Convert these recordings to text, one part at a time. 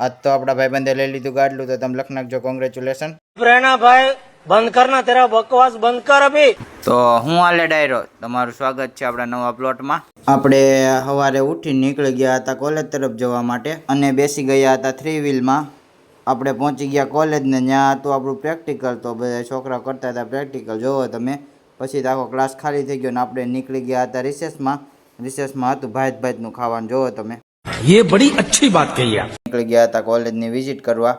आज तो अपना भाई बंदे ले लीधु गाडलू तो तम लख नाखजो कोंग्रेच्युलेशन। प्रेरणा भाई बंद करना, तेरा बकवास बंद कर अभी। तो हूँ आले डायरो तमाરું સ્વાગત છે આપણા નવા પ્લોટમાં। આપણે સવારે ઉઠી નીકળી ગયા હતા કોલેજ તરફ જવા માટે અને બેસી ગયા હતા 3 વ્હીલમાં। આપણે પહોંચી ગયા કોલેજ ને ત્યાં હતું આપણું પ્રેક્ટિકલ, તો બધા છોકરાઓ કરતા હતા પ્રેક્ટિકલ જોવો તમે। પછી આખો ક્લાસ ખાલી થઈ ગયો ને આપણે નીકળી ગયા હતા રિસેસમાં। રિસેસમાં હતું ભાત ભાતનું ખાવાનું જોવો તમે। ये बड़ी अच्छी बात कही आप। નીકળી ગયા હતા કોલેજની વિઝિટ કરવા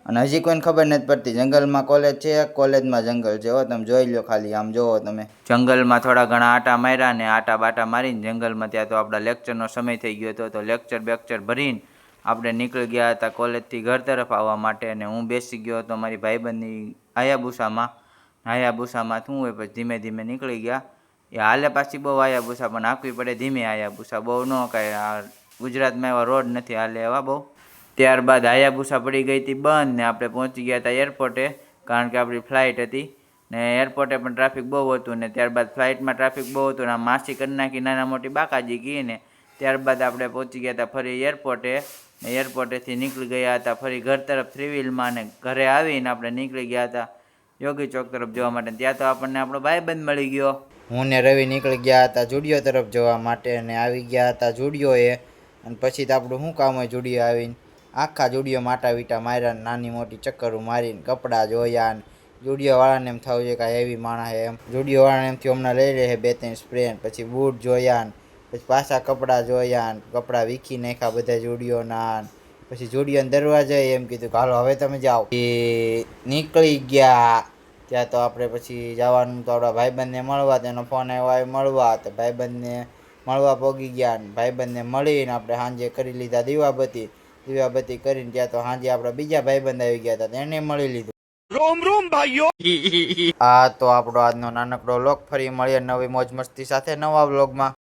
અને હજી કોઈને ખબર નથી પડતી જંગલમાં કોલેજ છે, કોલેજમાં જંગલ છે। તમે જોઈ લો ખાલી, આમ જોવો તમે। જંગલમાં થોડા ઘણા આટા માર્યા ને આટા બાટા મારીને જંગલમાં ત્યાં તો આપણા લેક્ચરનો સમય થઈ ગયો હતો, તો લેક્ચર ભરીને આપણે નીકળી ગયા હતા કોલેજથી ઘર તરફ આવવા માટે। અને હું બેસી ગયો હતો મારી ભાઈબંધની હાયાબુસામાં। હાયાબુસામાં શું હોય પછી ધીમે ધીમે નીકળી ગયા। એ હાલે પાછી બહુ હાયાબુસા પણ હાંકવી પડે ધીમે, હાયાબુસા બહુ ન કાંઈ ગુજરાતમાં એવા રોડ નથી હાલે એવા બહુ। ત્યારબાદ હાયાબુસા પડી ગઈ હતી બંધ ને આપણે પહોંચી ગયા હતા એરપોર્ટે, કારણ કે આપણી ફ્લાઇટ હતી ને એરપોર્ટે પણ ટ્રાફિક બહુ હતું ને ત્યારબાદ ફ્લાઇટમાં ટ્રાફિક બહુ હતું ને આમ માસી કરી નાખી નાના મોટી બાકાજી ગઈ ને ત્યારબાદ આપણે પહોંચી ગયા હતા ફરી એરપોર્ટે ને એરપોર્ટેથી નીકળી ગયા હતા ફરી ઘર તરફ 3 વ્હીલમાં ને ઘરે આવીને આપણે નીકળી ગયા હતા યોગી ચોક તરફ જવા માટે। ત્યાં તો આપણને આપણો ભાઈબંધ મળી ગયો। હું ને રવિ નીકળી ગયા હતા જુડિયો તરફ જવા માટે અને આવી ગયા હતા જુડિયોએ। અને પછી તો આપણું શું કામ હોય જુડિયો આવીને, આખા જુડિયો માટા વીટા માર્યા ને નાની મોટી ચક્કરો મારીને કપડાં જોયા ને જુડિયોવાળાને એમ થવું છે કાંઈ એવી માણસ એમ, જુડિયોવાળાને એમથી હમણાં લઈ રહે 2-3 સ્પ્રે, પછી બૂટ જોયા ને પછી પાછા કપડાં જોયા ને કપડાં વીખી નાખ્યા બધા જુડિયોના। પછી જુડિયોના દરવાજાએ એમ કીધું કે હાલો હવે તમે જાઓ। એ નીકળી ગયા ત્યાં તો આપણે પછી જવાનું તો આપણા ભાઈબંધને મળવા, તેનો ફોન આવ્યો આવે મળવા, તો ભાઈબંધને મળવા પહોંચી ગયા ને ભાઈબંધને મળીને આપણે સાંજે કરી લીધા દીવાબત્તી કરીને ત્યાં તો સાંજે આપણા બીજા ભાઈબંધ આવી ગયા હતા તેને મળી લીધું। रोम रोम भाइयों। આ તો આપણો આજનો નાનકડો વ્લોગ, ફરી મળીએ નવી મોજ મસ્તી સાથે નવા વ્લોગમાં।